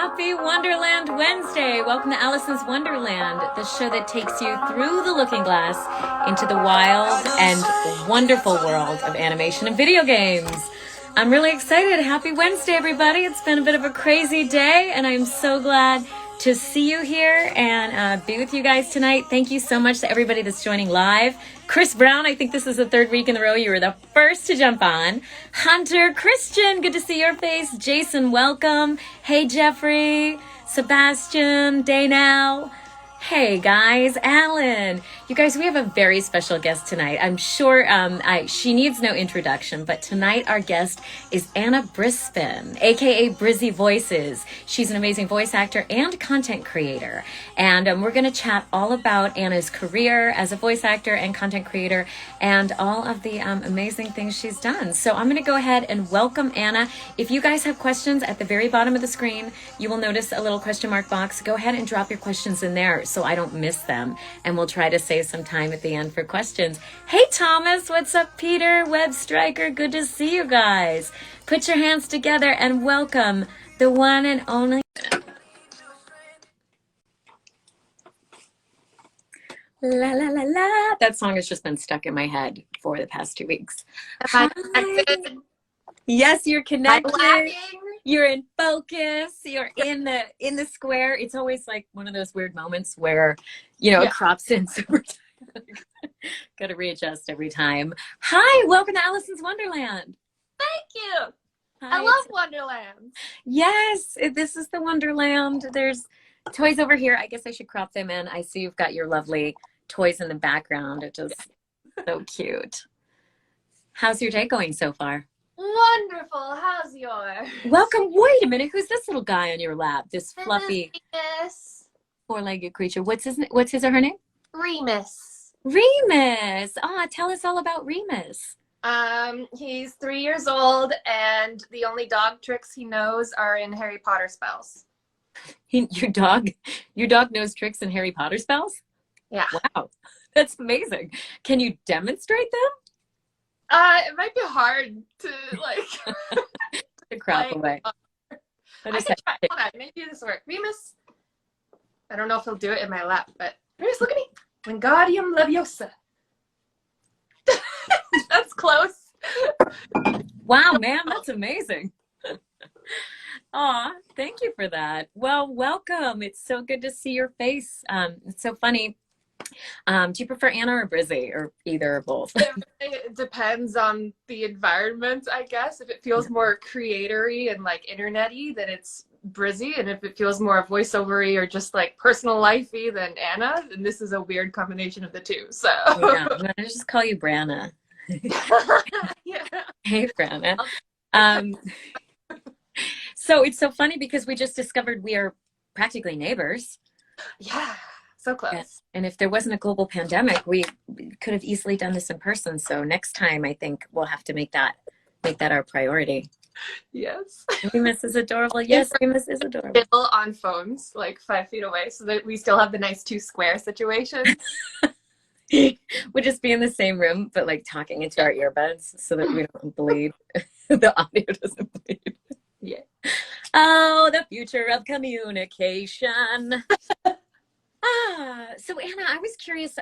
Happy Wonderland Wednesday. Welcome to Alicyn's Wonderland, the show that takes you through the looking glass into the wild and wonderful world of animation and video games. I'm really excited. Happy Wednesday, everybody. It's been a bit of a crazy day, and I'm so glad to see you here and be with you guys tonight. Thank you so much to everybody that's joining live. Chris Brown, I think this is the third week in a row you were the first to jump on. Hunter, Christian, good to see your face. Jason, welcome. Hey, Jeffrey, Sebastian, Day Now. Hey guys, Alan. You guys, we have a very special guest tonight. I'm sure she needs no introduction, but tonight our guest is Anna Brisbin, aka Brizzy Voices. She's an amazing voice actor and content creator. And we're going to chat all about Anna's career as a voice actor and content creator and all of the amazing things she's done. So I'm going to go ahead and welcome Anna. If you guys have questions at the very bottom of the screen, you will notice a little question mark box. Go ahead and drop your questions in there so I don't miss them, and we'll try to save some time at the end for questions. Hey Thomas, what's up? Peter, Web Striker, good to see you guys. Put your hands together and welcome the one and only La la la la. That song has just been stuck in my head for the past 2 weeks. Am I connected? Yes, you're connected. You're in focus. You're in the square. It's always like one of those weird moments where, it crops in super tight. Got to readjust every time. Hi, welcome to Alicyn's Wonderland. Thank you. Hi. I love Wonderland. Yes, this is the Wonderland. There's toys over here. I guess I should crop them in. I see you've got your lovely toys in the background. It's just so cute. How's your day going so far? Wonderful. How's yours? Welcome. Wait a minute. Who's this little guy on your lap? This fluffy Remus. four-legged creature. What's his or her name? Remus. Remus. Tell us all about Remus. He's 3 years old, and the only dog tricks he knows are in Harry Potter spells. Your dog knows tricks in Harry Potter spells? Yeah. Wow. That's amazing. Can you demonstrate them? It might be hard to to crop away. I can try. Hold on, maybe this will work. Remus. I don't know if he'll do it in my lap, but Remus, look at me. Wingardium Leviosa. That's close. Wow, man, that's amazing. Aw, thank you for that. Well, welcome. It's so good to see your face. It's so funny. Do you prefer Anna or Brizzy, or either or both? It depends on the environment, I guess. If it feels more creatory and internet-y, then it's Brizzy, and if it feels more voiceover-y or just personal life-y, then Anna. And this is a weird combination of the two. So yeah, I'm gonna just call you Branna. Yeah. Hey, Branna. So it's so funny because we just discovered we are practically neighbors. Yeah. So close. Yes. And if there wasn't a global pandemic, we could have easily done this in person. So next time, I think we'll have to make that our priority. Yes. Remus is adorable. Yes, Remus is adorable. Still on phones, 5 feet away, so that we still have the nice 2 square situation. We'll just be in the same room, but talking into our earbuds so that we don't bleed. The audio doesn't bleed. Yeah. Oh, the future of communication. So Anna, I was curious,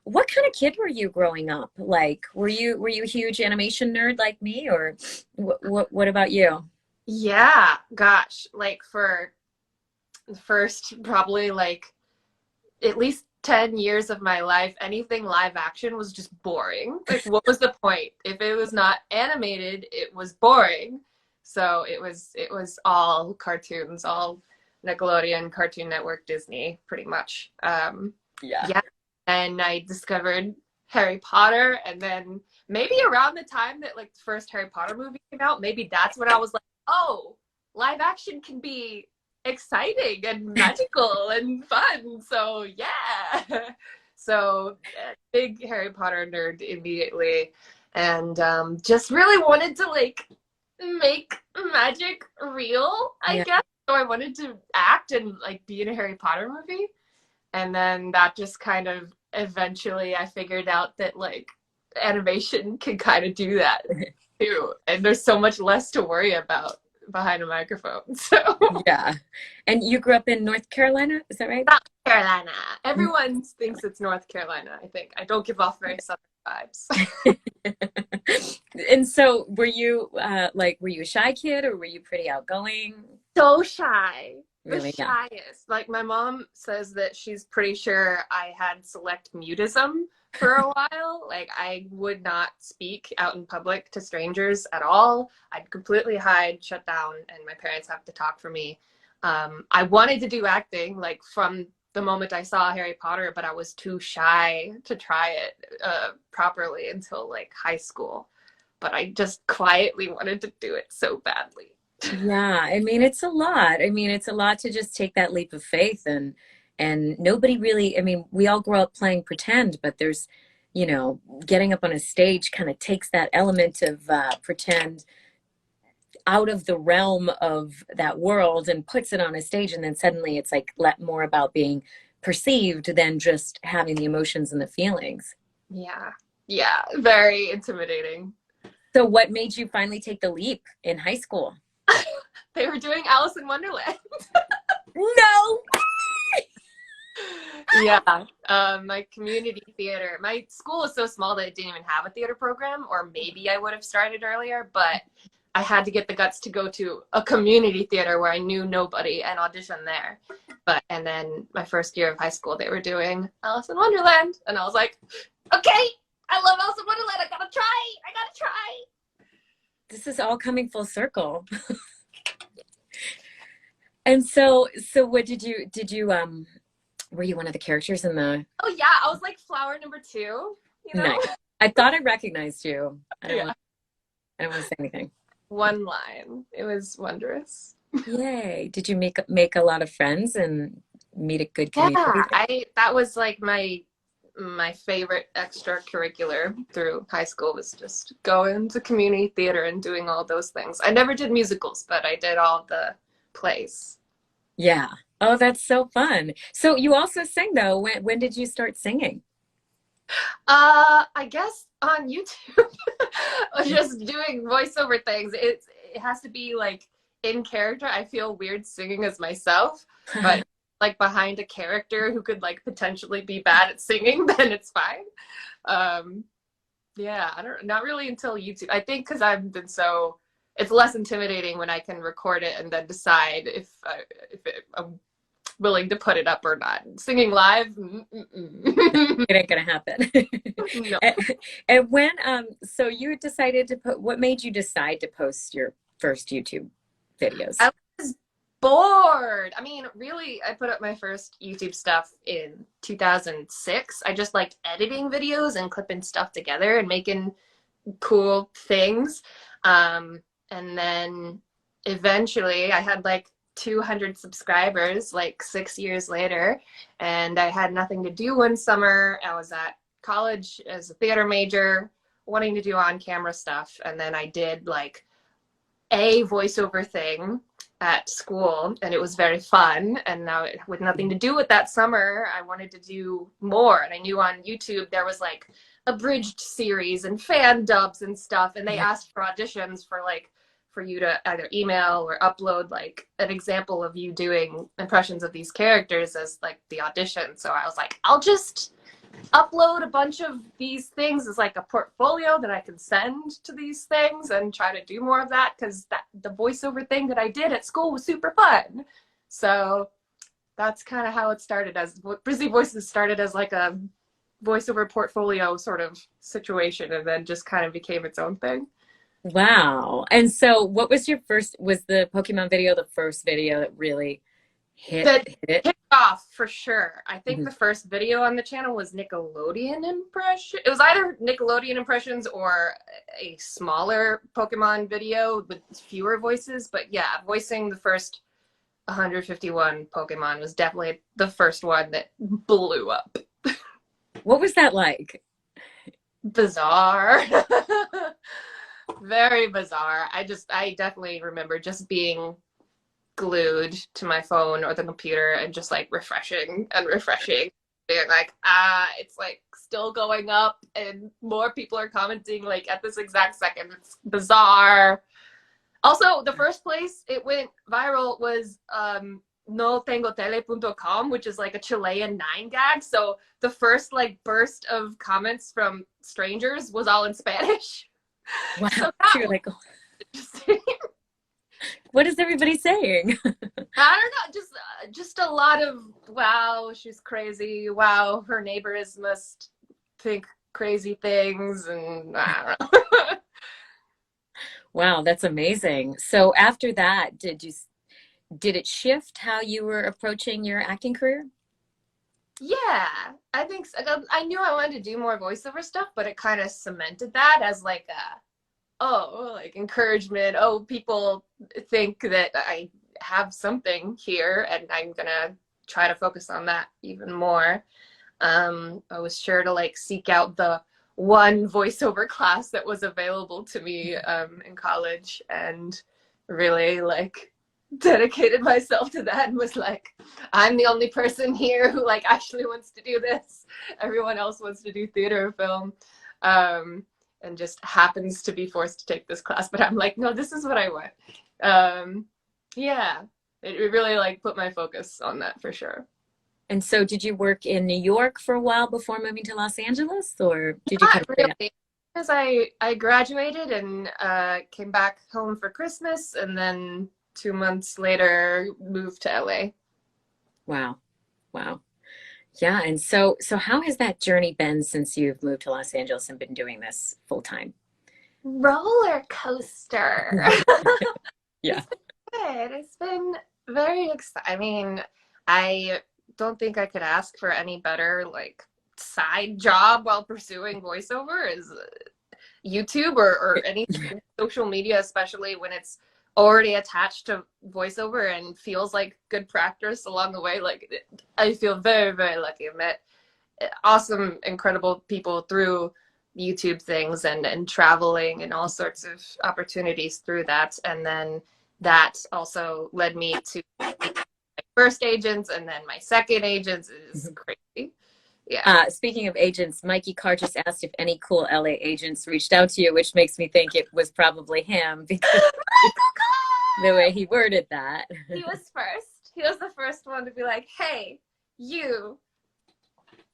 what kind of kid were you growing up? Were you a huge animation nerd like me, or what about you? Yeah, gosh, for the first probably at least 10 years of my life, anything live action was just boring. What was the point? If it was not animated, it was boring. So it was all cartoons, all Nickelodeon, Cartoon Network, Disney, pretty much. Yeah. And I discovered Harry Potter, and then maybe around the time that the first Harry Potter movie came out, maybe that's when I was like, oh, live action can be exciting and magical and fun. So yeah. So big Harry Potter nerd immediately, and just really wanted to make magic real, I guess. So I wanted to act and be in a Harry Potter movie. And then that just kind of eventually I figured out that animation can kind of do that too. And there's so much less to worry about behind a microphone. So Yeah. And you grew up in North Carolina, is that right? South Carolina. Everyone thinks it's North Carolina, I think. I don't give off very southern vibes. And so were you were you a shy kid or were you pretty outgoing? So shy. The Really? Yeah. shyest. Like my mom says that she's pretty sure I had select mutism for a while. Like I would not speak out in public to strangers at all. I'd completely hide, shut down, and my parents have to talk for me. I wanted to do acting like from the moment I saw Harry Potter, but I was too shy to try it properly until like high school. But I just quietly wanted to do it so badly. Yeah, I mean it's a lot. I mean it's a lot to just take that leap of faith and nobody really, I mean we all grow up playing pretend, but there's, you know, getting up on a stage kind of takes that element of pretend out of the realm of that world and puts it on a stage, and then suddenly it's like more about being perceived than just having the emotions and the feelings. Yeah. Yeah. Very intimidating. So what made you finally take the leap in high school? They were doing Alice in Wonderland. No. Yeah. My community theater, my school was so small that it didn't even have a theater program, or maybe I would have started earlier, but I had to get the guts to go to a community theater where I knew nobody and audition there. And then my first year of high school, they were doing Alice in Wonderland. And I was like, okay, I love Alice in Wonderland. I gotta try. This is all coming full circle. And so what were you one of the characters in the? Oh yeah, I was like flower number 2, you know? Nice. I thought I recognized you. I don't Yeah. want to say anything. One line. It was wondrous. Yay. Did you make a lot of friends and meet a good community? Yeah, that was like my favorite extracurricular through high school was just going to community theater and doing all those things. I never did musicals, but I did all the plays. Yeah. Oh, that's so fun. So you also sing though. When did you start singing? I guess on YouTube, just doing voiceover things. It has to be like in character. I feel weird singing as myself, but like behind a character who could like potentially be bad at singing, then it's fine. Yeah, not really until YouTube. I think because I've been so, it's less intimidating when I can record it and then decide if I'm willing to put it up or not. Singing live, It ain't gonna happen. no. And when so you decided to what made you decide to post your first YouTube videos? I was bored. I mean, really, I put up my first YouTube stuff in 2006. I just liked editing videos and clipping stuff together and making cool things. And then eventually I had like 200 subscribers like 6 years later, and I had nothing to do one summer. I was at college as a theater major wanting to do on-camera stuff, and then I did like a voiceover thing at school, and it was very fun. And now with nothing to do with that summer, I wanted to do more, and I knew on YouTube there was like abridged series and fan dubs and stuff, and they asked for auditions for you to either email or upload like an example of you doing impressions of these characters as like the audition. So I was like, I'll just upload a bunch of these things as like a portfolio that I can send to these things and try to do more of that, because the voiceover thing that I did at school was super fun. So that's kind of how it started. As Brizzy Voices started as like a voiceover portfolio sort of situation, and then just kind of became its own thing. Wow. And so what was was the Pokemon video the first video that really hit it? Kicked off for sure. I think the first video on the channel was Nickelodeon impression. It was either Nickelodeon impressions or a smaller Pokemon video with fewer voices. But yeah, voicing the first 151 Pokemon was definitely the first one that blew up. What was that like? Bizarre. Very bizarre. I definitely remember just being glued to my phone or the computer and just like refreshing and refreshing, being like, it's like still going up and more people are commenting like at this exact second. It's bizarre. Also, the first place it went viral was notengotele.com, which is like a Chilean 9gag. So the first like burst of comments from strangers was all in Spanish. Wow. So So that you're was like, interesting. what is everybody saying? I don't know, just a lot of wow, she's crazy. Wow, her neighbors must think crazy things, and I don't know. Wow, that's amazing. So after that, did it shift how you were approaching your acting career? Yeah, I think so. I knew I wanted to do more voiceover stuff, but it kind of cemented that as like a oh, like encouragement. Oh, people think that I have something here, and I'm gonna try to focus on that even more. I was sure to like seek out the one voiceover class that was available to me in college, and really like dedicated myself to that, and was like, I'm the only person here who like actually wants to do this. Everyone else wants to do theater or film. And just happens to be forced to take this class, but I'm like, no, this is what I want. Yeah, it really like put my focus on that for sure. And so did you work in New York for a while before moving to Los Angeles, or did you Not come straight up? really, because I graduated and came back home for Christmas, and then 2 months later moved to LA. Wow. Wow. Yeah. And so how has that journey been since you've moved to Los Angeles and been doing this full time? Roller coaster. Yeah. It's been good. It's been very exciting. I mean, I don't think I could ask for any better like side job while pursuing voiceover is YouTube or any social media, especially when it's already attached to voiceover and feels like good practice along the way. Like I feel very, very lucky. I've met awesome, incredible people through YouTube things and traveling and all sorts of opportunities through that. And then that also led me to my first agents, and then my second agents is crazy. Yeah. Speaking of agents, Mikey Carr just asked if any cool LA agents reached out to you, which makes me think it was probably him because the way he worded that. He was first. He was the first one to be like, hey, you,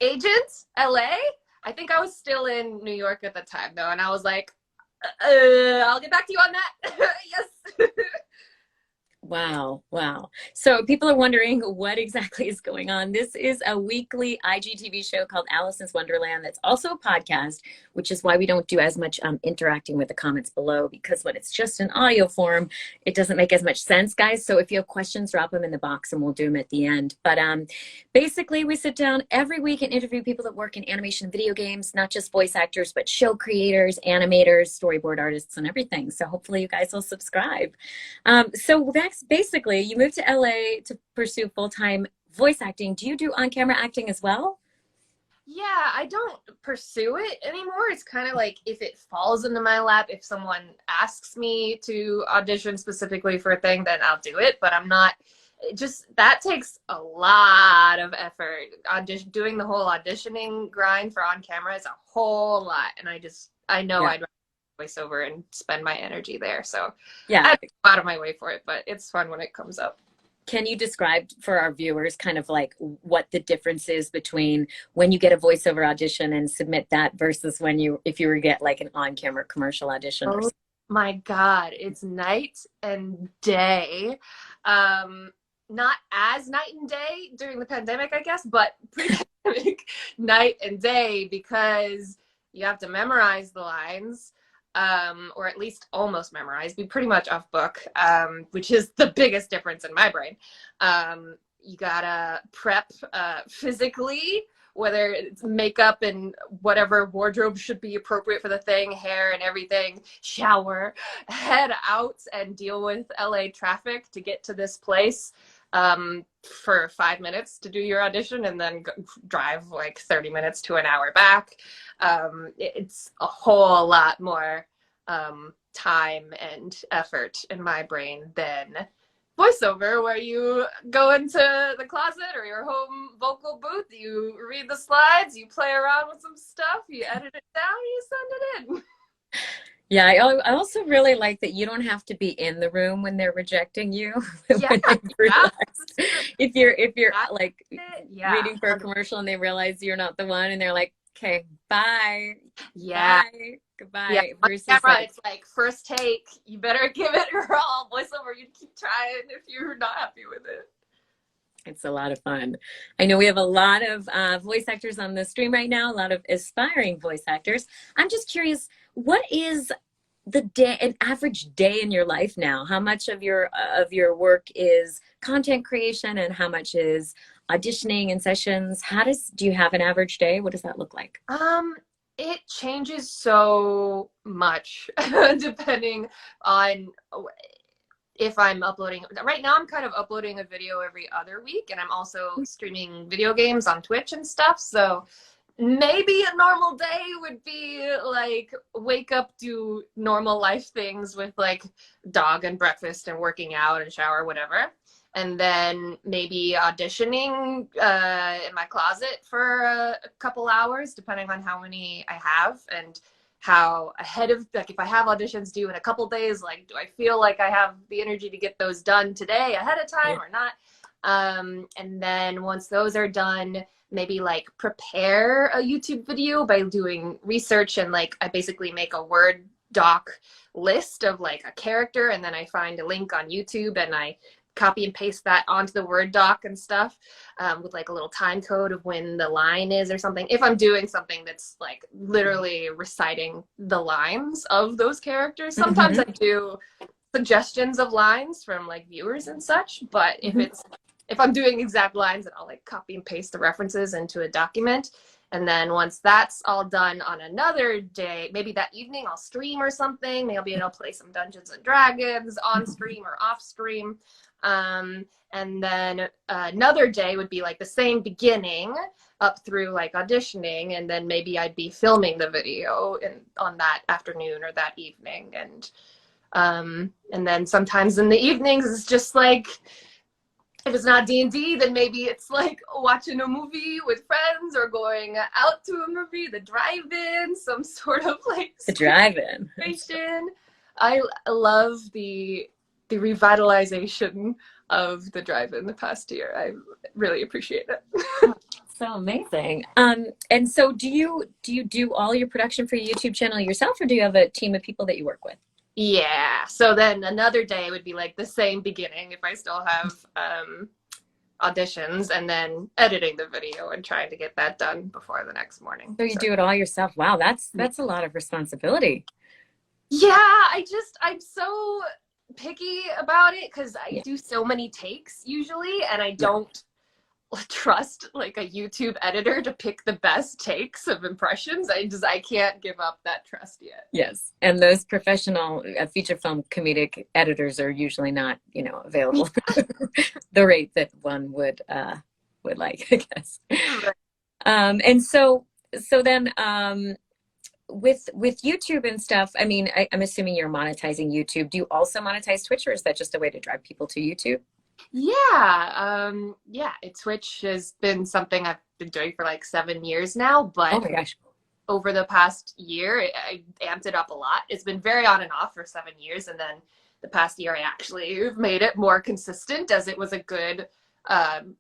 agent, LA? I think I was still in New York at the time though, and I was like, I'll get back to you on that. Yes. Wow, wow. So people are wondering what exactly is going on. This is a weekly IgTV show called Alicyn's Wonderland that's also a podcast, which is why we don't do as much interacting with the comments below, because when it's just an audio form, it doesn't make as much sense, guys. So if you have questions, drop them in the box and we'll do them at the end. But basically, we sit down every week and interview people that work in animation and video games, not just voice actors, but show creators, animators, storyboard artists, and everything. So hopefully you guys will subscribe. So that's basically, you moved to LA to pursue full-time voice acting. Do you do on-camera acting as well? Yeah, I don't pursue it anymore. It's kind of like if it falls into my lap, if someone asks me to audition specifically for a thing, then I'll do it. But I'm not, it just that takes a lot of effort. Doing the whole auditioning grind for on camera is a whole lot. And I know Yeah. I'd rather voiceover and spend my energy there. So Yeah. I go out of my way for it, but it's fun when it comes up. Can you describe for our viewers kind of like what the difference is between when you get a voiceover audition and submit that versus if you were to get like an on-camera commercial audition or Oh something? my God, it's night and day. Not as night and day during the pandemic, I guess, but pre-pandemic night and day, because you have to memorize the lines, or at least almost memorize, be pretty much off book, which is the biggest difference in my brain. You gotta prep physically, whether it's makeup and whatever wardrobe should be appropriate for the thing, hair and everything, shower, head out and deal with LA traffic to get to this place for 5 minutes to do your audition, and then drive like 30 minutes to an hour back. It's a whole lot more time and effort in my brain than voiceover, where you go into the closet or your home vocal booth, you read the slides, you play around with some stuff, you edit it down, you send it in. Yeah, I also really like that you don't have to be in the room when they're rejecting you Yeah, when they've yeah, realized if you're that's like it. Yeah, reading for a commercial and they realize you're not the one and they're like, okay, bye, yeah, bye, yeah. goodbye, On versus camera, like it's like first take. You better give it your all. Voiceover, you keep trying if you're not happy with it. it's a lot of fun. I know we have a lot of voice actors on the stream right now, a lot of aspiring voice actors. I'm just curious, what is the day, an average day in your life now? How much of your work is content creation and how much is auditioning and sessions? Do you have an average day? What does that look like? Um, it changes so much depending on if I'm uploading. Right now, I'm kind of uploading a video every other week, and I'm also streaming video games on Twitch and stuff. So maybe a normal day would be like wake up, do normal life things with like dog and breakfast and working out and shower, whatever. And then maybe auditioning in my closet for a couple hours, depending on how many I have and how ahead of, like, if I have auditions due in a couple days, like, do I feel like I have the energy to get those done today ahead of time or not? And then once those are done, maybe like prepare a YouTube video by doing research, and like I basically make a Word doc list of like a character, and then I find a link on YouTube and I copy and paste that onto the Word doc and stuff, with like a little time code of when the line is or something. If I'm doing something that's like literally reciting the lines of those characters, sometimes I Mm-hmm. do suggestions of lines from like viewers and such. But Mm-hmm. if I'm doing exact lines, then I'll like copy and paste the references into a document. And then once that's all done on another day, maybe that evening I'll stream or something. Maybe I'll be able to play some Dungeons and Dragons on stream or off stream. And then another day would be like the same beginning up through like auditioning, and then maybe I'd be filming the video on that afternoon or that evening. And then sometimes in the evenings it's just like, if it's not D&D, then maybe it's like watching a movie with friends or going out to a movie, the drive-in, some sort of like The drive-in. situation. I love the revitalization of the drive-in the past year. I really appreciate it. So amazing. And so do you do all your production for your YouTube channel yourself, or do you have a team of people that you work with? Yeah. So then another day would be like the same beginning if I still have auditions, and then editing the video and trying to get that done before the next morning. So you do it all yourself. Wow, that's a lot of responsibility. Yeah, I'm so picky about it because I Yeah. do so many takes usually, and I Yeah. don't trust like a YouTube editor to pick the best takes of impressions. I can't give up that trust yet. Yes. And those professional feature film comedic editors are usually not, available the rate that one would like, I guess. Right. And so then with YouTube and stuff, I mean, I'm assuming you're monetizing YouTube. Do you also monetize Twitch, or is that just a way to drive people to YouTube? Yeah, Twitch has been something I've been doing for like 7 years now, Oh but my gosh. over the past year, I amped it up a lot. It's been very on and off for 7 years, and then the past year, I actually made it more consistent, as it was a good um,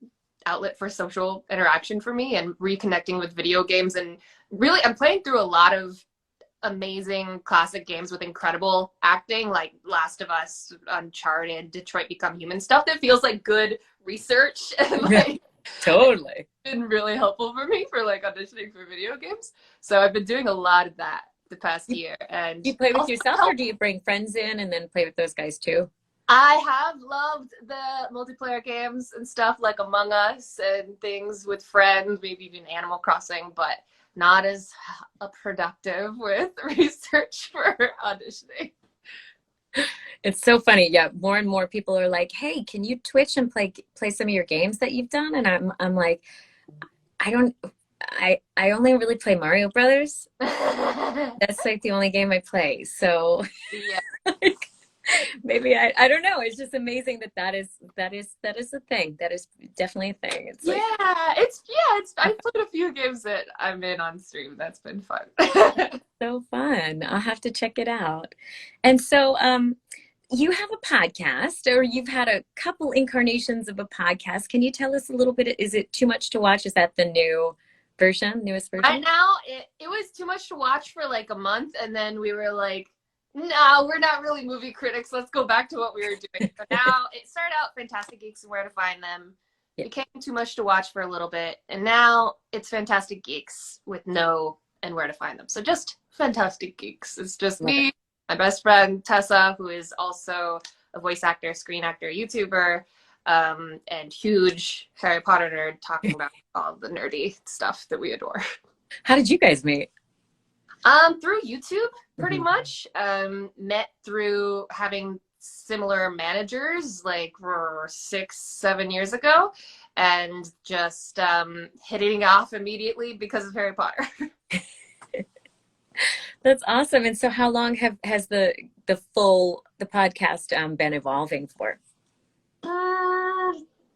outlet for social interaction for me and reconnecting with video games. And really, I'm playing through a lot of amazing classic games with incredible acting, like Last of Us, Uncharted, Detroit Become Human, stuff that feels like good research and Yeah, like totally. been really helpful for me for like auditioning for video games. So I've been doing a lot of that the past year, and Do you play with also yourself, or help. do you bring friends in and then play with those guys too? I have loved the multiplayer games and stuff like Among Us and things with friends, maybe even Animal Crossing, but not as productive with research for auditioning. It's so funny. Yeah, more and more people are like, "Hey, can you Twitch and play some of your games that you've done?" And I'm like, I don't I only really play Mario Brothers. That's like the only game I play. So Yeah. Maybe I don't know. It's just amazing that is a thing. That is definitely a thing. It's like Yeah, it's I've played a few games that I'm in on stream. That's been fun. so fun. I'll have to check it out. And so you have a podcast, or you've had a couple incarnations of a podcast. Can you tell us a little bit? Is it too much to watch? Is that the newest Right version? now, it was too much to watch for like a month, and then we were like, no, we're not really movie critics. Let's go back to what we were doing. So now it started out Fantastic Geeks and Where to Find Them. Yeah. Became too much to watch for a little bit, and now it's Fantastic Geeks with no and Where to Find Them. So just Fantastic Geeks. It's just Love it. me, my best friend Tessa, who is also a voice actor, screen actor, YouTuber, and huge Harry Potter nerd, talking about all the nerdy stuff that we adore. How did you guys meet? Through YouTube, pretty Mhm. much. Met through having similar managers like 6, 7 years ago, and just hitting off immediately because of Harry Potter. That's awesome. And so how long has the podcast been evolving for? Uh,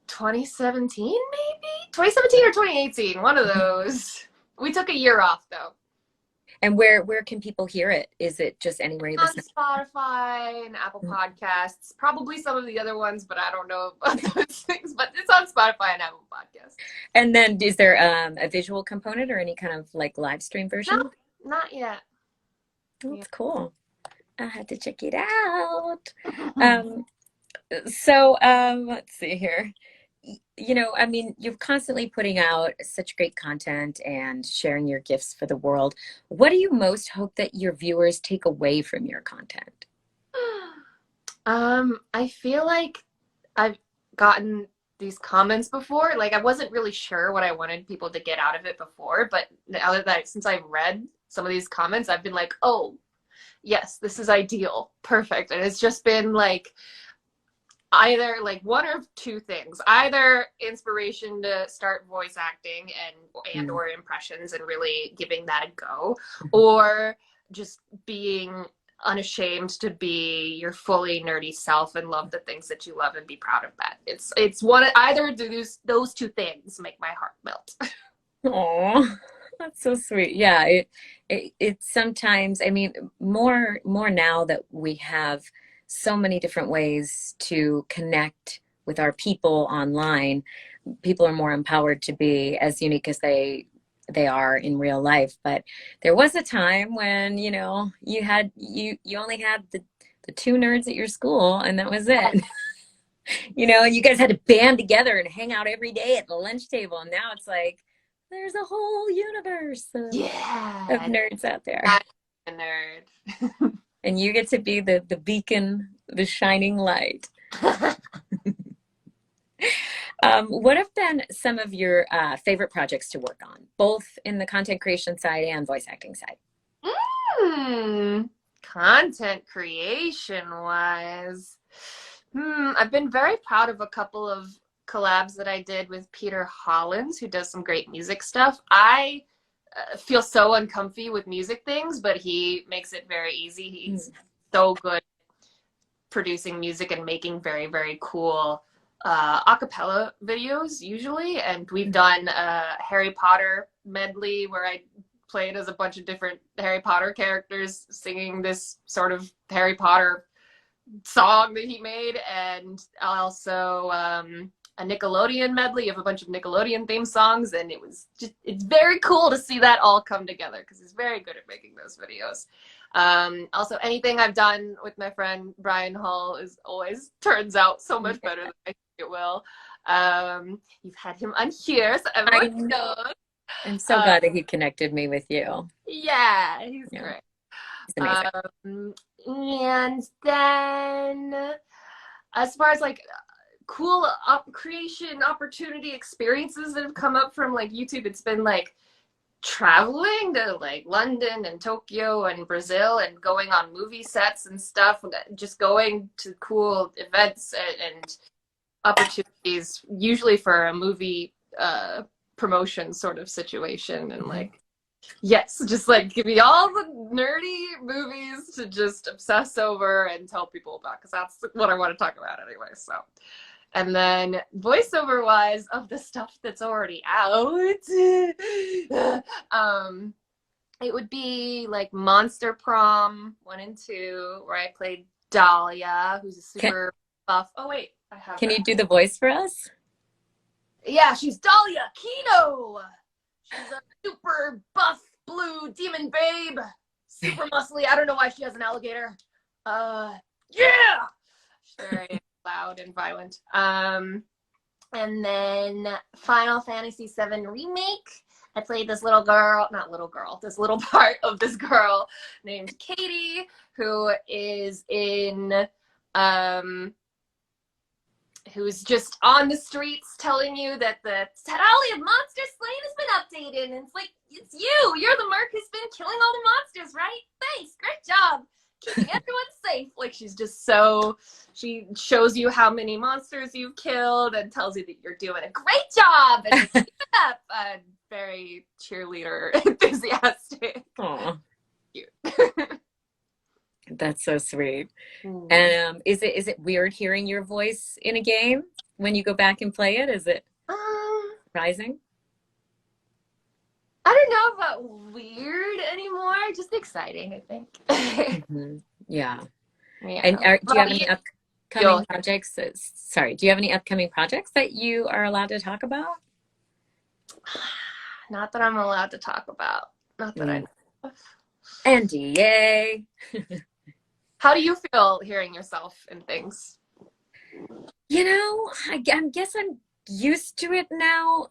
2017, maybe 2017 or 2018, one of those. We took a year off though. And where can people hear it? Is it just anywhere you On listen? Spotify and Apple Podcasts, probably some of the other ones, but I don't know about those things. But it's on Spotify and Apple Podcasts. And then is there a visual component or any kind of like live stream version? No, not yet. Yeah. That's cool. I had to check it out. Um, let's see here. You know, I mean, you're constantly putting out such great content and sharing your gifts for the world. What do you most hope that your viewers take away from your content? I feel like I've gotten these comments before. Like I wasn't really sure what I wanted people to get out of it before, but now that since I've read some of these comments, I've been like, oh, yes, this is ideal, perfect. And it's just been like either like one of two things: either inspiration to start voice acting and Mm. or impressions and really giving that a go, or just being unashamed to be your fully nerdy self and love the things that you love and be proud of that. It's one either do those two things make my heart melt. Oh, that's so sweet. Yeah, it sometimes, I mean, more now that we have so many different ways to connect with our people online, people are more empowered to be as unique as they are in real life. But there was a time when, you know, you only had the two nerds at your school and that was it. You know, and you guys had to band together and hang out every day at the lunch table. And now it's like there's a whole universe of Yeah, nerds out there. I'm a nerd. And you get to be the beacon, the shining light. What have been some of your favorite projects to work on, both in the content creation side and voice acting side? Content creation wise, I've been very proud of a couple of collabs that I did with Peter Hollins, who does some great music stuff. I feel so uncomfy with music things, but he makes it very easy. He's so good producing music and making very, very cool a cappella videos usually. And we've done a Harry Potter medley where I played as a bunch of different Harry Potter characters singing this sort of Harry Potter song that he made, and also a Nickelodeon medley of a bunch of Nickelodeon theme songs. And it's very cool to see that all come together because he's very good at making those videos. Also, anything I've done with my friend Brian Hull is always turns out so much better than I think it will. You've had him on here, so everyone knows. I'm so glad that he connected me with you. Yeah, he's Yeah, great. he's amazing. And then as far as like cool creation opportunity experiences that have come up from like YouTube, it's been like traveling to like London and Tokyo and Brazil and going on movie sets and stuff, just going to cool events and opportunities, usually for a movie promotion sort of situation. And like Yes, just like give me all the nerdy movies to just obsess over and tell people about, because that's what I want to talk about anyway. So, and then voiceover wise of the stuff that's already out, it would be like Monster Prom 1 and 2, where I played Dahlia, who's a Can, super buff. Oh wait, I have can her. you do the voice for us? Yeah, she's Dahlia Kino. She's a super buff blue demon babe. Super muscly. I don't know why she has an alligator. Yeah! She's very loud and violent. And then Final Fantasy VII Remake. I played this little girl, not little girl, this little part of this girl named Katie, who is in who's just on the streets telling you that the tally of monster slain has been updated. And it's like, it's you. You're the merc who's been killing all the monsters, right? Thanks. Great job. Keeping everyone safe. Like, she's just so, she shows you how many monsters you've killed and tells you that you're doing a great job. And just keep it up. Very cheerleader enthusiastic. Aw, Cute. that's so sweet. Mm. And is it weird hearing your voice in a game when you go back and play it? Is it surprising? I don't know about weird anymore. Just exciting, I think. Mhm. Yeah. Yeah. And do you have any Well, upcoming projects? Sorry, do you have any upcoming projects that you are allowed to talk about? not that I'm allowed to talk about. Not that I Mm. know. NDA. How do you feel hearing yourself in things? You know, I guess I'm used to it now.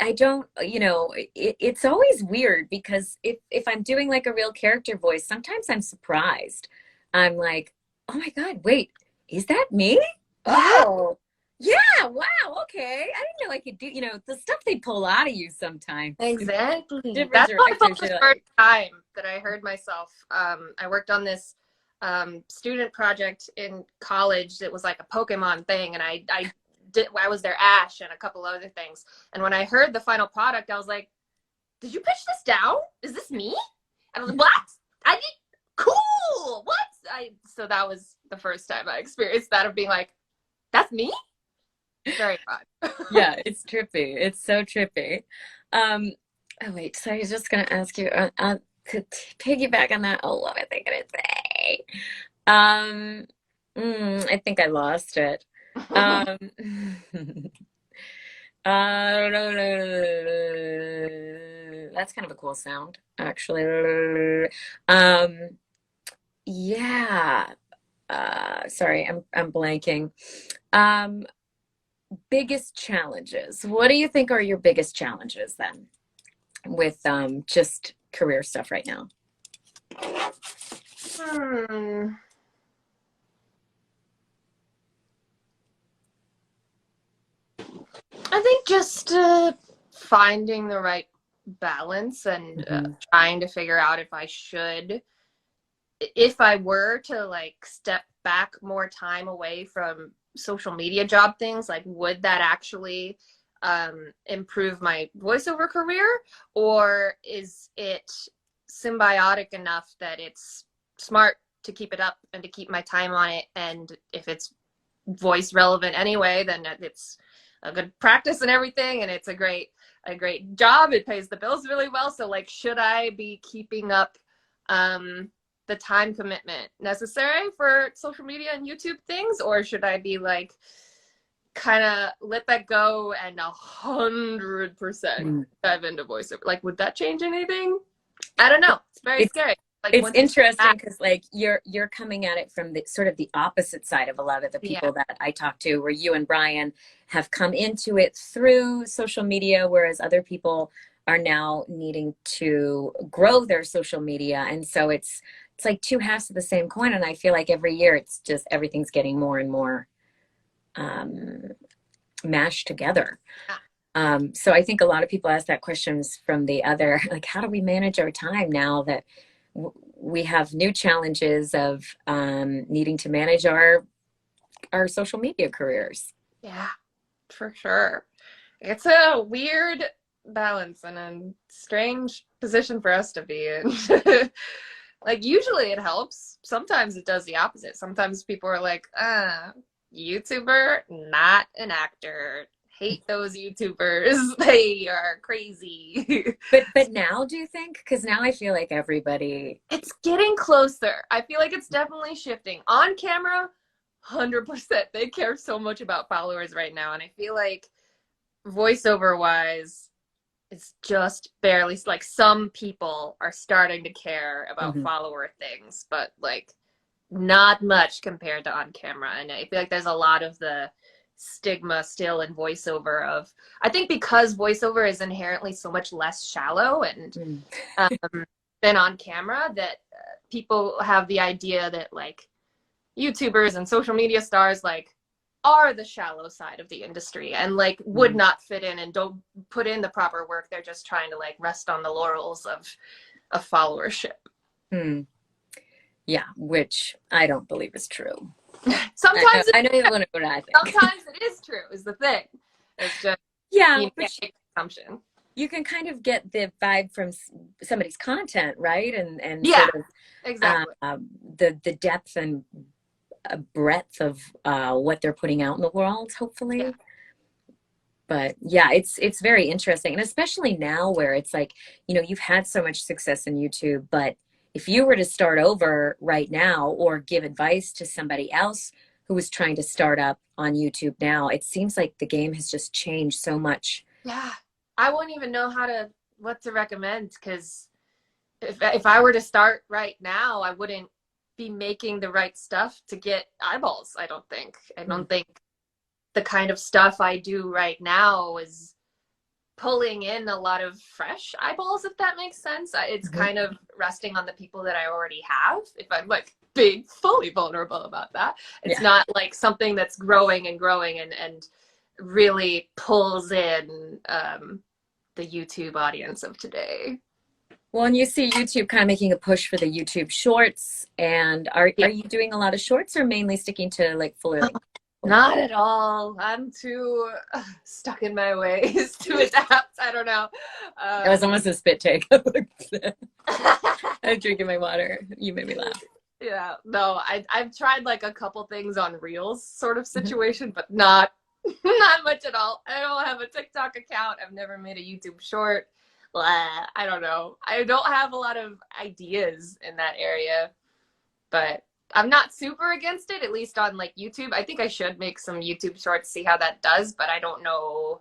I don't, it's always weird because if I'm doing like a real character voice, sometimes I'm surprised. I'm like, oh my God, wait, is that me? Yeah. Oh, yeah, wow, okay. I didn't know I could do, the stuff they pull out of you sometimes. Exactly. Different That's how I felt directors the are first like, time that I heard myself. I worked on this student project in college. It was like a Pokemon thing, and I was their Ash and a couple other things. And when I heard the final product, I was like, "Did you pitch this down? Is this me?" And I was like, "What? I did cool. What?" So that was the first time I experienced that, of being like, "That's me." Very fun. yeah, it's trippy. It's so trippy. Oh wait, so I was just gonna ask you to piggyback on that. Oh, what was I gonna say? Um, I think I lost it. Um, that's kind of a cool sound, actually. Yeah. Sorry, I'm blanking. Um, Biggest challenges. What do you think are your biggest challenges then with just career stuff right now? Hmm. I think just finding the right balance and Mhm. trying to figure out if I were to like step back more time away from social media job things, like would that actually improve my voiceover career, or is it symbiotic enough that it's smart to keep it up and to keep my time on it, and if it's voice relevant anyway, then it's a good practice and everything, and it's a great job. It pays the bills really well. So like, should I be keeping up the time commitment necessary for social media and YouTube things, or should I be like kind of let that go and 100% Mm. dive into voiceover? Like, would that change anything? I don't know. It's very It's scary. Like, it's once you step interesting back, because like you're coming at it from the sort of the opposite side of a lot of the yeah, people that I talk to, where you and Brian have come into it through social media, whereas other people are now needing to grow their social media. And so it's like two halves of the same coin. And I feel like every year it's just everything's getting more and more um, mashed together. So I think a lot of people ask that questions from the other, like, how do we manage our time now that we have new challenges of needing to manage our social media careers? yeah, for sure. It's a weird balance and a strange position for us to be in. Like, usually it helps. Sometimes it does the opposite. Sometimes people are like, YouTuber, not an actor. Hate those YouTubers. They are crazy. But now, do you think? Because now I feel like everybody. It's getting closer. I feel like it's definitely shifting. On camera, 100%. They care so much about followers right now. And I feel like voiceover wise, it's just barely, like, some people are starting to care about follower things, but like not much compared to on camera. And I feel like there's a lot of the stigma still in voiceover of, I think because voiceover is inherently so much less shallow and than on camera, that people have the idea that like YouTubers and social media stars like are the shallow side of the industry and like would not fit in and don't put in the proper work. They're just trying to like rest on the laurels of followership. Yeah, which I don't believe is true. Sometimes I know what I think. Sometimes it is true, is the thing. It's just, yeah, you can't make an assumption. You can kind of get the vibe from somebody's content, right? And yeah, sort of exactly. The depth and breadth of what they're putting out in the world, hopefully. Yeah. But yeah, it's very interesting, and especially now where it's like, you know, you've had so much success in YouTube, but if you were to start over right now or give advice to somebody else who was trying to start up on YouTube now, it seems like the game has just changed so much. Yeah, I wouldn't even know what to recommend, because if I were to start right now, I wouldn't be making the right stuff to get eyeballs. I don't think the kind of stuff I do right now is pulling in a lot of fresh eyeballs, if that makes sense. It's kind of resting on the people that I already have, if I'm like being fully vulnerable about that. It's not like something that's growing and growing and really pulls in the YouTube audience of today. Well, and you see YouTube kind of making a push for the YouTube shorts, and are you doing a lot of shorts or mainly sticking to like fuller length? Not at all. I'm too stuck in my ways to adapt. I don't know. That was almost a spit take. I'm drinking my water. You made me laugh. Yeah, no, I've tried like a couple things on Reels sort of situation, but not much at all. I don't have a TikTok account. I've never made a YouTube short. Blah, I don't know. I don't have a lot of ideas in that area, but I'm not super against it, at least on like YouTube. I think I should make some YouTube shorts, see how that does, but I don't know.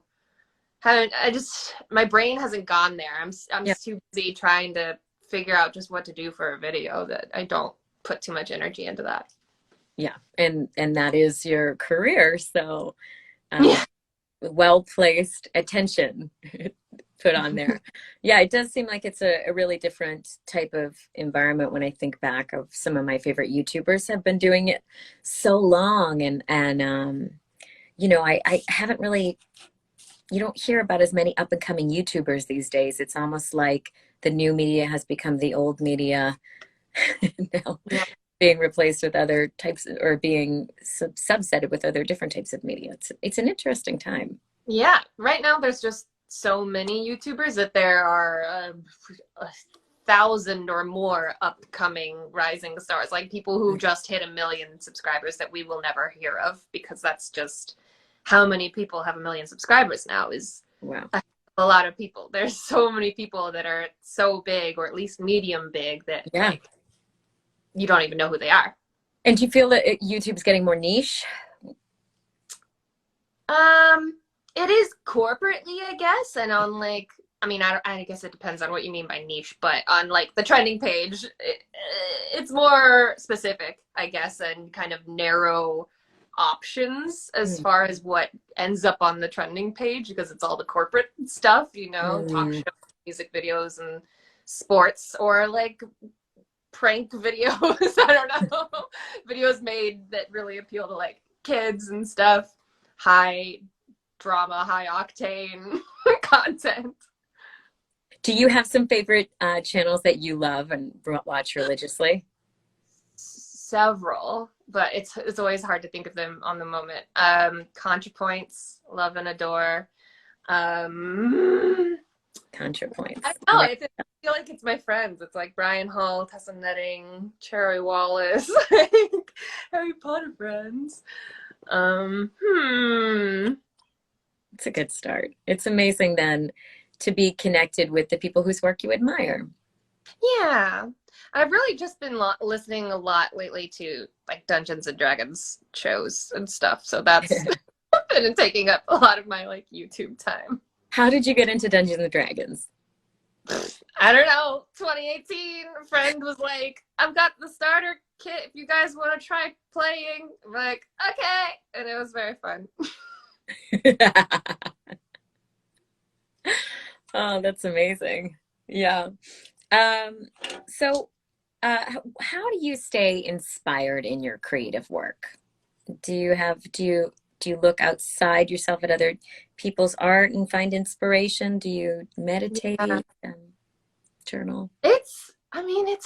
My brain hasn't gone there. I'm too busy trying to figure out just what to do for a video that I don't put too much energy into that. Yeah, and that is your career, so well-placed attention put on there. Yeah, it does seem like it's a really different type of environment when I think back of some of my favorite YouTubers have been doing it so long, and you know, I haven't really, you don't hear about as many up-and-coming YouTubers these days. It's almost like the new media has become the old media now, being replaced with other types, or being subsetted with other different types of media. It's an interesting time. Yeah, right now there's just so many YouTubers that there are 1,000 or more upcoming rising stars, like people who just hit 1 million subscribers that we will never hear of, because that's just how many people have 1 million subscribers now is a lot of people. There's so many people that are so big, or at least medium big, that like you don't even know who they are. And do you feel that YouTube's getting more niche? It is corporately, I guess, and on like, I mean, I guess it depends on what you mean by niche, but on like the trending page, it's more specific, I guess, and kind of narrow options as far as what ends up on the trending page, because it's all the corporate stuff, you know, talk shows, music videos, and sports, or like prank videos. I don't know, videos made that really appeal to like kids and stuff. High drama, high octane content. Do you have some favorite channels that you love and watch religiously? Several, but it's always hard to think of them on the moment. ContraPoints, love and adore. ContraPoints. I know. I feel like it's my friends. It's like Brian Hall, Tessa Netting, Cherry Wallace, like Harry Potter friends. It's a good start. It's amazing then to be connected with the people whose work you admire. Yeah. I've really just been listening a lot lately to like Dungeons and Dragons shows and stuff. So that's been taking up a lot of my like YouTube time. How did you get into Dungeons and Dragons? I don't know. 2018, a friend was like, I've got the starter kit if you guys want to try playing. I'm like, okay. And it was very fun. Oh, that's amazing. Yeah. So, how do you stay inspired in your creative work? Do you look outside yourself at other people's art and find inspiration? Do you meditate Yeah. and journal? It's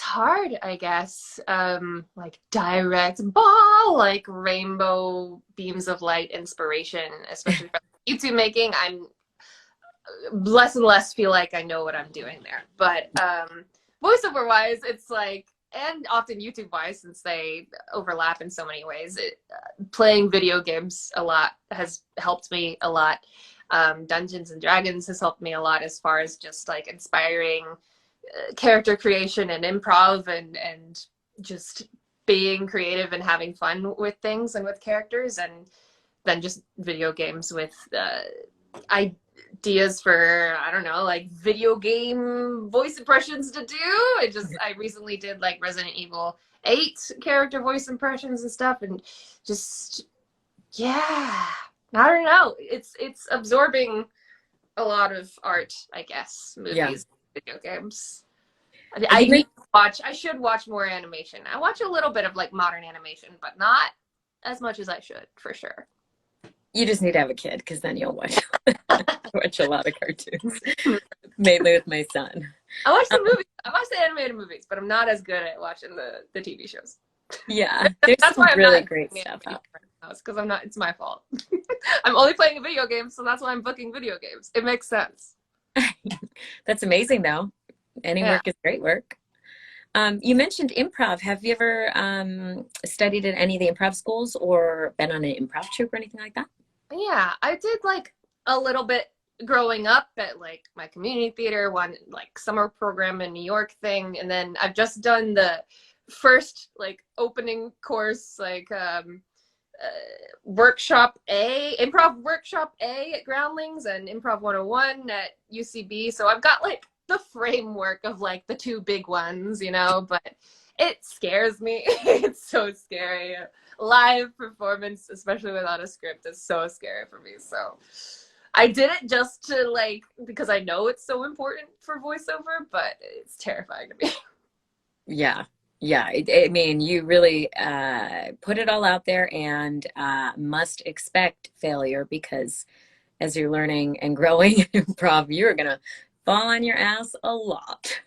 hard, I guess. Like direct ball, like rainbow beams of light inspiration, especially for YouTube making. I'm less and less feel like I know what I'm doing there. But voiceover wise, it's like, and often YouTube wise, since they overlap in so many ways, playing video games a lot has helped me a lot. Dungeons and Dragons has helped me a lot as far as just like inspiring character creation and improv and just being creative and having fun with things and with characters, and then just video games with ideas for, I don't know, like video game voice impressions to do. I recently did like Resident Evil 8 character voice impressions and stuff, and just, yeah, I don't know. It's absorbing a lot of art, I guess, movies, video games. I should watch more animation. I watch a little bit of like modern animation, but not as much as I should, for sure. You just need to have a kid, because then you'll watch watch a lot of cartoons, mainly with my son. I watch the movies. I watch the animated movies, but I'm not as good at watching the TV shows. Yeah, there's That's some why I'm really not great stuff out. Because I'm not. It's my fault. I'm only playing a video game, so that's why I'm booking video games. It makes sense. That's amazing, though. Any work is great work. You mentioned improv. Have you ever studied at any of the improv schools or been on an improv troupe or anything like that? Yeah, I did like a little bit growing up at like my community theater, one like summer program in New York thing, and then I've just done the first like opening course, like improv workshop A at Groundlings and Improv 101 at UCB. So I've got like the framework of like the two big ones, but it scares me. It's so scary. Live performance, especially without a script, is so scary for me. So I did it just to like, because I know it's so important for voiceover, but it's terrifying to me. Yeah. Yeah. I mean, you really put it all out there and must expect failure, because as you're learning and growing in improv, you're going to fall on your ass a lot.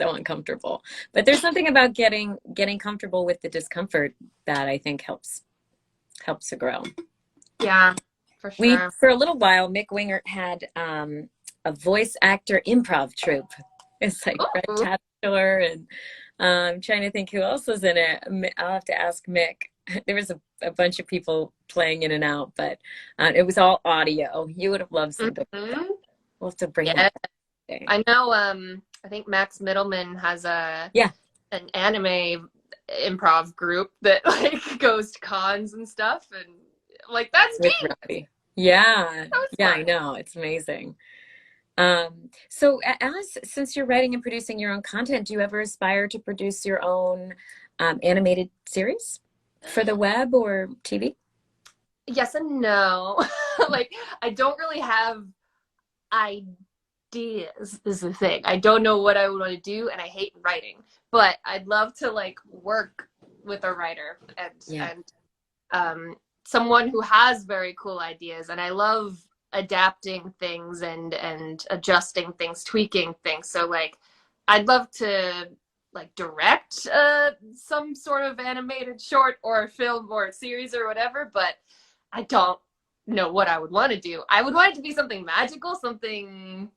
So uncomfortable. But there's something about getting comfortable with the discomfort that I think helps to grow. Yeah, for sure. For a little while, Mick Wingert had a voice actor improv troupe. It's like Fred Tatasciore, and I'm trying to think who else was in it. I'll have to ask Mick. There was a bunch of people playing in and out, but it was all audio. You would have loved something like that. We'll have to bring that. I know. I think Max Middleman has an anime improv group that like goes to cons and stuff, and like that's me. Yeah, I know, it's amazing. So Alice, since you're writing and producing your own content, do you ever aspire to produce your own animated series for the web or TV? Yes and no. Like, I don't really have ideas is the thing. I don't know what I would want to do, and I hate writing, but I'd love to like work with a writer and someone who has very cool ideas. And I love adapting things and adjusting things, tweaking things. So like, I'd love to like direct some sort of animated short or film or series or whatever, but I don't know what I would want to do. I would want it to be something magical, something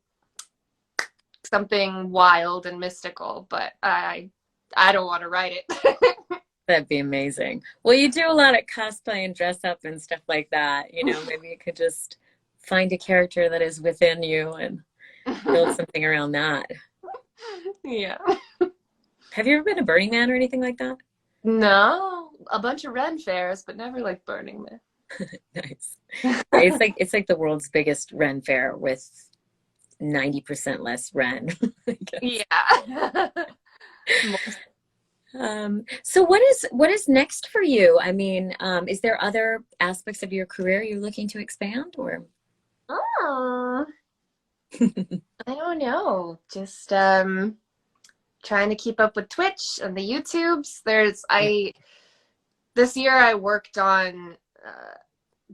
something wild and mystical, but I don't want to write it. That'd be amazing. Well, you do a lot of cosplay and dress up and stuff like that. You know, maybe you could just find a character that is within you and build something around that. Yeah. Have you ever been to Burning Man or anything like that? No, a bunch of Ren fairs, but never like Burning Man. Nice. It's like the world's biggest Ren fair with 90% less Ren. I guess. Yeah. So what is next for you? I mean, is there other aspects of your career you're looking to expand or? Oh, I don't know. Just trying to keep up with Twitch and the YouTubes. This year I worked on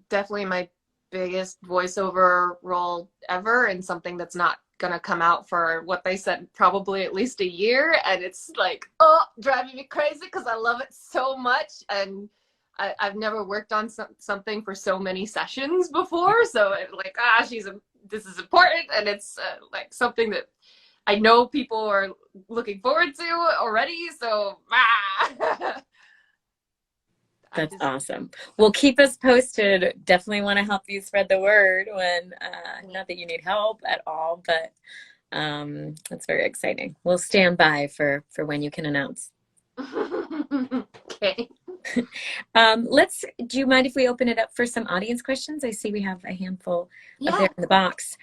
definitely my biggest voiceover role ever, and something that's not gonna come out for what they said probably at least a year, and it's like, oh, driving me crazy because I love it so much, and I've never worked on something for so many sessions before, so it, like, this is important, and it's like something that I know people are looking forward to already, so That's awesome. Well, keep us posted. Definitely want to help you spread the word when, not that you need help at all, but that's very exciting. We'll stand by for when you can announce. Okay. Do you mind if we open it up for some audience questions? I see we have a handful of there in the box.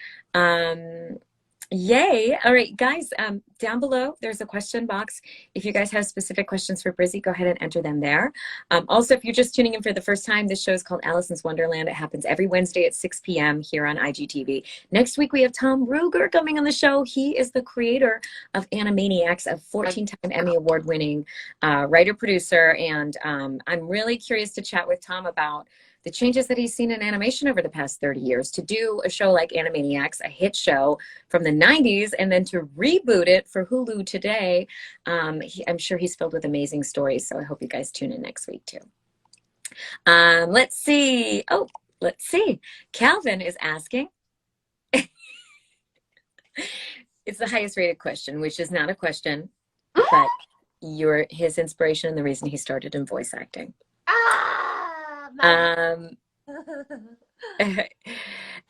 Yay. All right, guys, down below, there's a question box. If you guys have specific questions for Brizzy, go ahead and enter them there. Also, if you're just tuning in for the first time, this show is called Alicyn's Wonderland. It happens every Wednesday at 6 p.m. here on IgTV. Next week, we have Tom Ruger coming on the show. He is the creator of Animaniacs, a 14-time Emmy Award-winning writer-producer. And I'm really curious to chat with Tom about the changes that he's seen in animation over the past 30 years, to do a show like Animaniacs, a hit show from the 90s, and then to reboot it for Hulu today. I'm sure he's filled with amazing stories, so I hope you guys tune in next week too. Let's see. Oh, let's see. Calvin is asking. It's the highest rated question, which is not a question, but you're his inspiration and the reason he started in voice acting.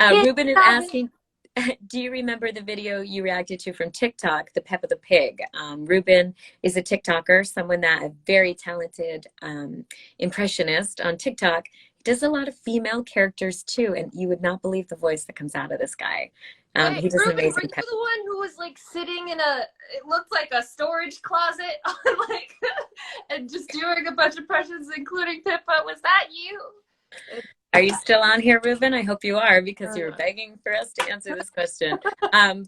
Ruben is asking, do you remember the video you reacted to from TikTok, the Peppa the Pig? Ruben is a TikToker, someone that a very talented impressionist on TikTok. He does a lot of female characters too, and you would not believe the voice that comes out of this guy. Wait, he does Ruben, an amazing. were you the one who was like sitting in it looked like a storage closet, like, and just doing a bunch of impressions, including Pippa? Was that you? Are you still on here, Ruben? I hope you are, because you were begging for us to answer this question.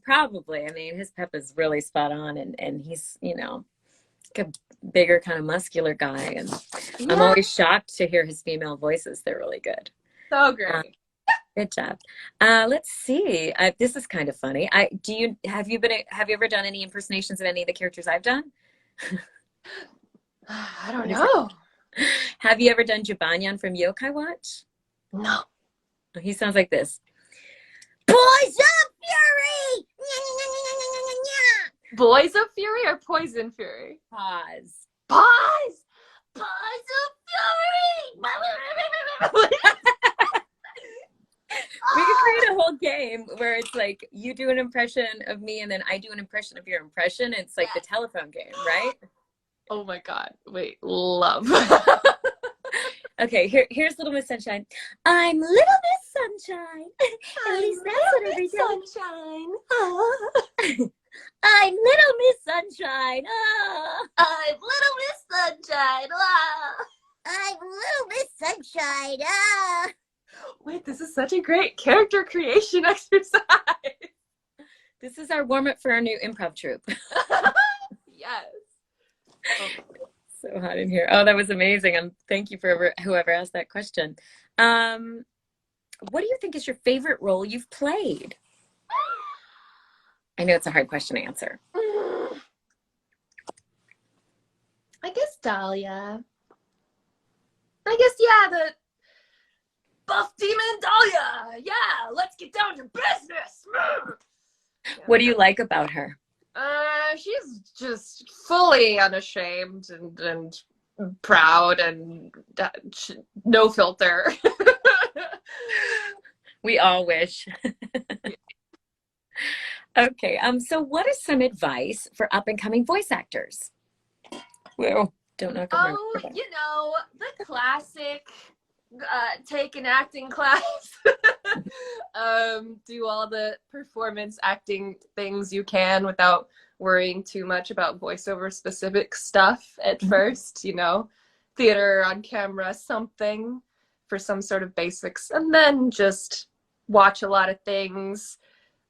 Probably. I mean, his Peppa's really spot on, and he's, you know, like a bigger kind of muscular guy, and yeah. I'm always shocked to hear his female voices. They're really good. So great. Good job. Let's see. This is kind of funny. Have you ever done any impersonations of any of the characters I've done? I don't know. Have you ever done Jibanyan from Yokai Watch? No. He sounds like this. Boys of Fury! Boys of Fury or Poison Fury? Pause. Pause! Boys of Fury! We could create a whole game where it's like you do an impression of me and then I do an impression of your impression. It's like the telephone game, right? Oh my God. Wait, love. Okay, here's Little Miss Sunshine. I'm Little Miss Sunshine. At least that's what every day. Sunshine. I'm Little Miss Sunshine. I'm Little Miss Sunshine. I'm Little Miss Sunshine. Wait, this is such a great character creation exercise. This is our warm-up for our new improv troupe. Yes. Oh. So hot in here. Oh, that was amazing. Thank you for whoever asked that question. What do you think is your favorite role you've played? I know it's a hard question to answer. I guess Dahlia. I guess, yeah, the buff demon Dahlia. Yeah, let's get down to business. What do you like about her? She's just fully unashamed and proud and no filter. We all wish. Okay, so what is some advice for up and coming voice actors? Well, don't knock on my Oh, the classic take an acting class. Do all the performance acting things you can without worrying too much about voiceover specific stuff at first, theater on camera, something for some sort of basics, and then just watch a lot of things,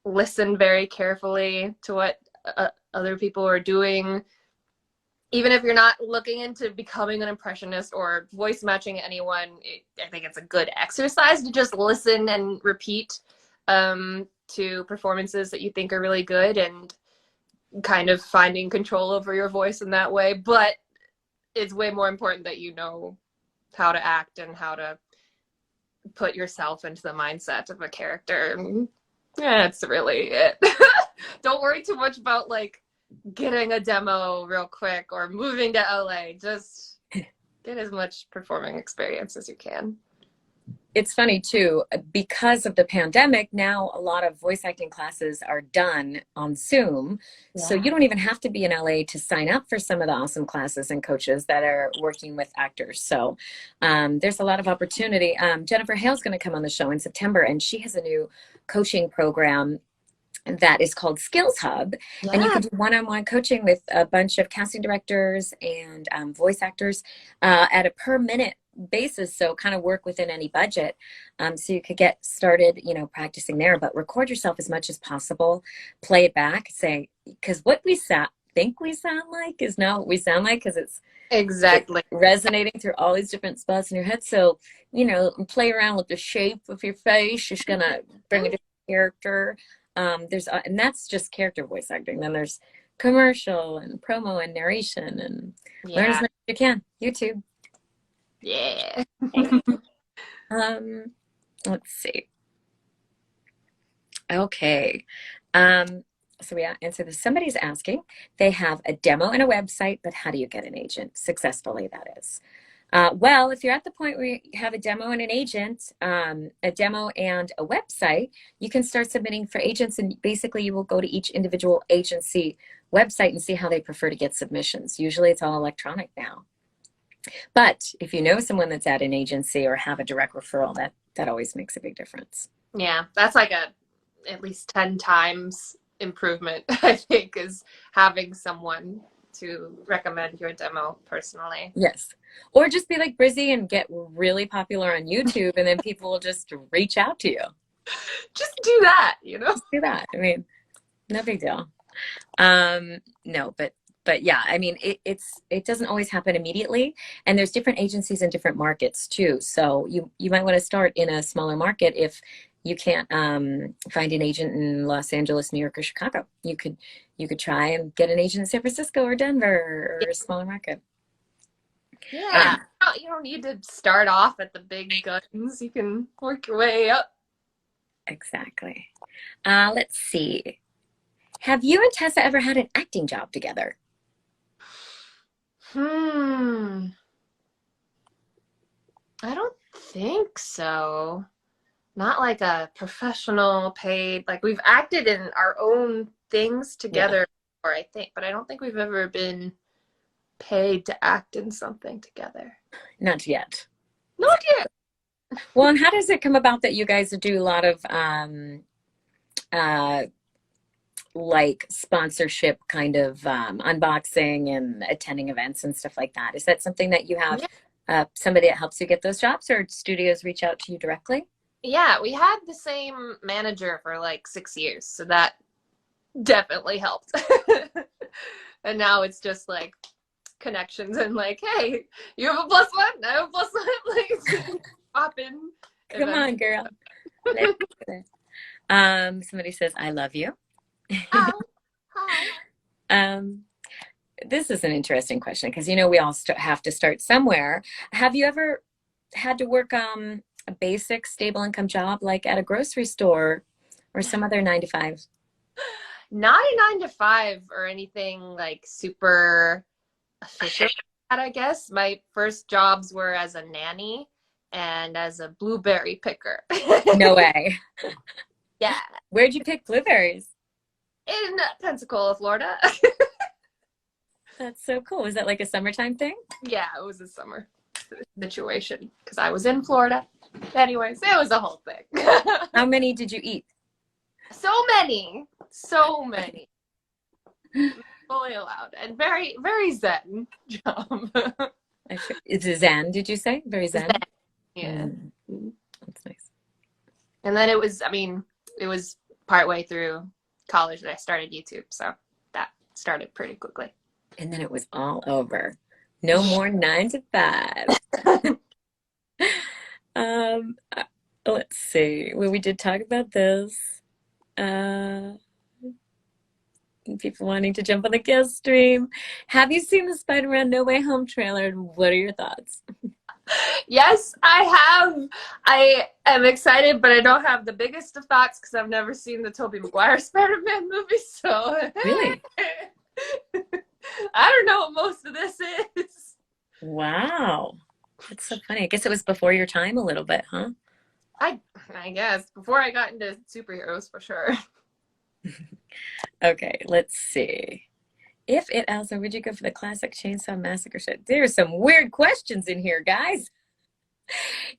listen very carefully to what other people are doing. Even if you're not looking into becoming an impressionist or voice matching anyone, I think it's a good exercise to just listen and repeat to performances that you think are really good and kind of finding control over your voice in that way. But it's way more important that you know how to act and how to put yourself into the mindset of a character. Yeah, that's really it. Don't worry too much about like getting a demo real quick or moving to LA. Just get as much performing experience as you can. It's funny too, because of the pandemic, now a lot of voice acting classes are done on Zoom. Yeah. So you don't even have to be in LA to sign up for some of the awesome classes and coaches that are working with actors. So there's a lot of opportunity. Jennifer Hale's going to come on the show in September, and she has a new coaching program that is called Skills Hub. Yeah. And you can do one-on-one coaching with a bunch of casting directors and voice actors at a per minute basis, so kind of work within any budget. So you could get started, practicing there, but record yourself as much as possible, play it back, say, because what we think we sound like is not what we sound like, because it's exactly resonating through all these different spots in your head. So, play around with the shape of your face. You're going to bring a different character. And that's just character voice acting. Then there's commercial and promo and narration, and learn as much as you can. YouTube. Yeah. Let's see. Okay. So we answer this. Somebody's asking, they have a demo and a website, but how do you get an agent successfully, that is? Well, if you're at the point where you have a demo and an agent, a demo and a website, you can start submitting for agents, and basically you will go to each individual agency website and see how they prefer to get submissions. Usually it's all electronic now. But if you know someone that's at an agency or have a direct referral, that always makes a big difference. Yeah, that's like at least 10 times improvement, I think, is having someone to recommend your demo personally. Yes. Or just be like Brizzy and get really popular on YouTube, and then people will just reach out to you. Just do that, Just do that. I mean, no big deal. No, but yeah, I mean, it doesn't always happen immediately, and there's different agencies in different markets too. So you might want to start in a smaller market if you can't find an agent in Los Angeles, New York, or Chicago. You could try and get an agent in San Francisco or Denver or a smaller market. Yeah, you don't need to start off at the big guns. You can work your way up. Exactly. Let's see. Have you and Tessa ever had an acting job together? I don't think so. Not like a professional paid, like we've acted in our own things together, or I think, but I don't think we've ever been paid to act in something together. Not yet. Not yet. Well, and how does it come about that you guys do a lot of like sponsorship kind of unboxing and attending events and stuff like that? Is that something that you have somebody that helps you get those jobs, or studios reach out to you directly? Yeah, we had the same manager for like 6 years, so that definitely helped. And now it's just like connections and like, hey, you have a +1, I have a +1, like pop in. Come on, girl. Somebody says, I love you. Oh, hi. This is an interesting question because, we all have to start somewhere. Have you ever had to work a basic stable income job like at a grocery store or some other 9 to 5? Not a 9 to 5 or anything like super official, I guess. My first jobs were as a nanny and as a blueberry picker. No way. Yeah. Where'd you pick blueberries? In Pensacola, Florida. That's so cool. Was that like a summertime thing? Yeah, it was a summer situation because I was in Florida. Anyways, it was a whole thing. How many did you eat? So many. So many. Fully allowed. And very, very zen job. It's a zen, did you say? Very zen? Yeah. That's nice. And then it was partway through college that I started YouTube. So that started pretty quickly. And then it was all over. No more 9 to 5. Let's see. Well, we did talk about this. People wanting to jump on the guest stream. Have you seen the Spider-Man No Way Home trailer? And what are your thoughts? Yes, I have. I am excited, but I don't have the biggest of thoughts because I've never seen the Tobey Maguire Spider-Man movie. So Really? I don't know what most of this is. Wow. That's so funny. I guess it was before your time a little bit, huh? I guess before I got into superheroes for sure. Okay, let's see. If it also, would you go for the classic Chainsaw Massacre shit? There's some weird questions in here, guys.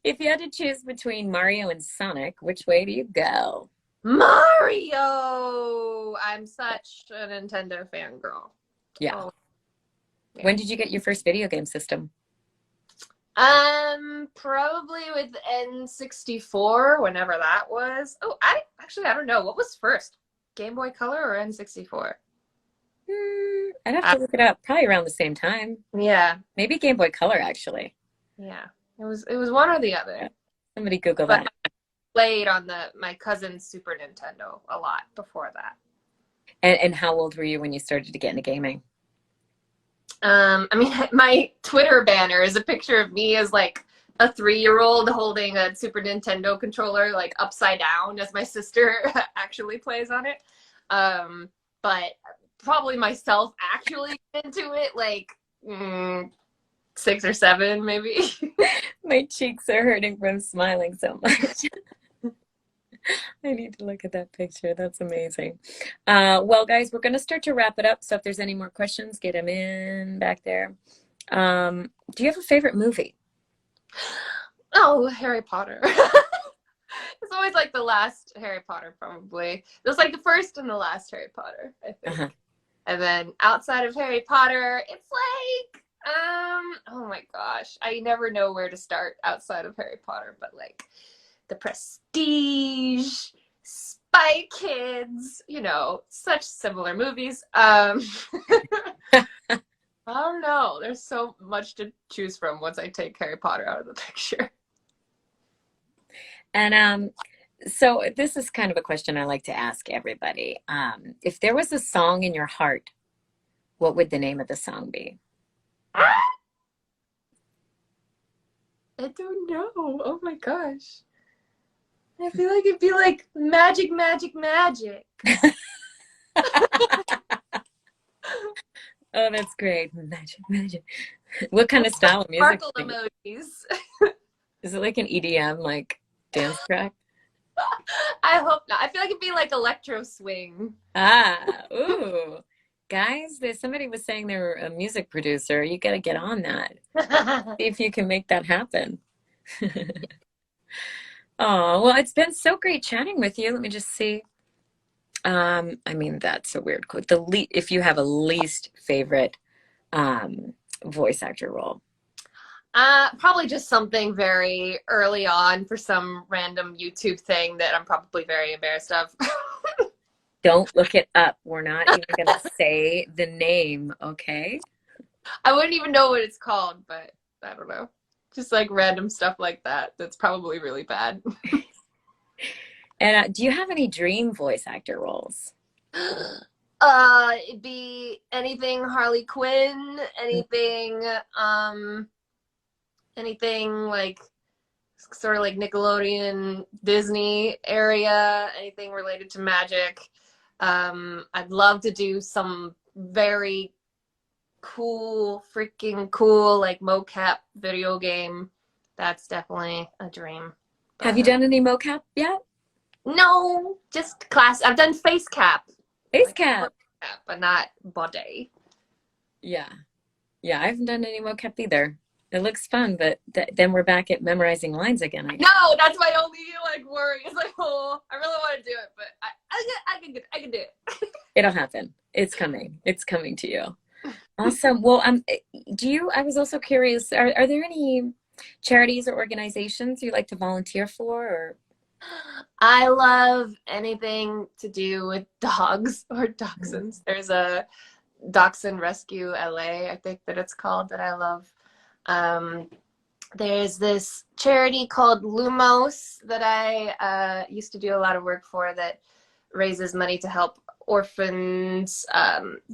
If you had to choose between Mario and Sonic, which way do you go? Mario! I'm such a Nintendo fangirl. Yeah. Oh, yeah. When did you get your first video game system? Probably with N64, whenever that was. Oh, I don't know. What was first? Game Boy Color or N64? I'd have to look it up. Probably around the same time. Yeah. Maybe Game Boy Color, actually. Yeah. It was one or the other. Yeah. Somebody Google but that. I played on my cousin's Super Nintendo a lot before that. And how old were you when you started to get into gaming? I mean, my Twitter banner is a picture of me as like a 3-year-old holding a Super Nintendo controller like upside down as my sister actually plays on it. But probably myself actually into it like 6 or 7 maybe. My cheeks are hurting from smiling so much. I need to look at that picture. That's amazing. Well, guys, we're going to start to wrap it up. So if there's any more questions, get them in back there. Do you have a favorite movie? Oh, Harry Potter. It's always like the last Harry Potter, probably. It was like the first and the last Harry Potter, I think. And then outside of Harry Potter, it's like, oh my gosh. I never know where to start outside of Harry Potter, but like The Prestige, Spy Kids, such similar movies. I don't know. There's so much to choose from once I take Harry Potter out of the picture. And so this is kind of a question I like to ask everybody. If there was a song in your heart, what would the name of the song be? I don't know. Oh my gosh. I feel like it'd be like Magic, Magic, Magic. Oh, that's great. Magic, magic. What kind of style of music? Sparkle emojis. Is it like an EDM, like dance track? I hope not. I feel like it'd be like electro swing. Ooh. Guys, somebody was saying they were a music producer. You got to get on that. See if you can make that happen. Oh, well, it's been so great chatting with you. Let me just see. I mean, that's a weird quote. If you have a least favorite voice actor role. Probably just something very early on for some random YouTube thing that I'm probably very embarrassed of. Don't look it up. We're not even going to say the name, okay? I wouldn't even know what it's called, but I don't know. Just like random stuff like that. That's probably really bad. And do you have any dream voice actor roles? It'd be anything Harley Quinn, anything like sort of like Nickelodeon, Disney area, anything related to magic. I'd love to do some very cool, freaking cool, like mocap video game. That's definitely a dream. Have you done any mocap yet? No, just class. I've done face cap. Face cap. But not body. Yeah. Yeah, I haven't done any mocap either. It looks fun, but then we're back at memorizing lines again. No, that's my only like worry. It's like, oh, I really want to do it, but I can do it. It'll happen. It's coming. It's coming to you. Awesome. Well, I was also curious, are there any charities or organizations you like to volunteer for, or? I love anything to do with dogs or dachshunds. There's a Dachshund Rescue LA, I think that it's called, that I love. There's this charity called Lumos that I used to do a lot of work for that raises money to help orphans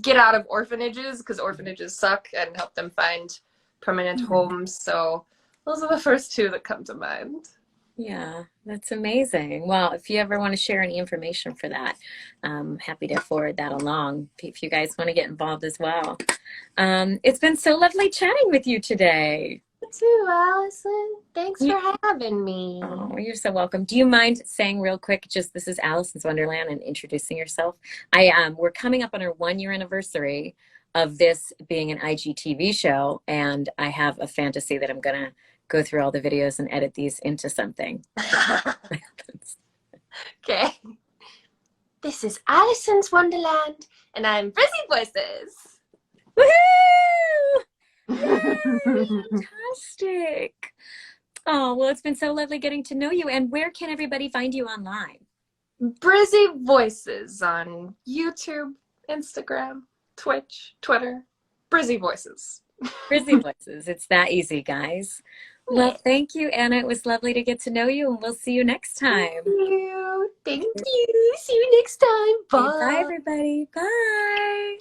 get out of orphanages, because orphanages suck, and help them find permanent homes. So those are the first two that come to mind. Yeah, that's amazing. Well, if you ever want to share any information for that, I'm happy to forward that along if you guys want to get involved as well. It's been so lovely chatting with you today. You too, Alicyn. Thanks for having me. Oh, you're so welcome. Do you mind saying real quick, just this is Alicyn's Wonderland, and introducing yourself? We're coming up on our 1-year anniversary of this being an IgTV show, and I have a fantasy that I'm gonna go through all the videos and edit these into something. Okay. This is Alicyn's Wonderland, and I'm Brizzy Voices. Woohoo! Yay, fantastic. Oh, well, it's been so lovely getting to know you. And where can everybody find you online? Brizzy Voices on YouTube, Instagram, Twitch, Twitter. Brizzy Voices. Brizzy Voices. It's that easy, guys. Well, thank you, Anna. It was lovely to get to know you, and we'll see you next time. Thank you. Thank you. See you next time. Bye. Bye, everybody. Bye.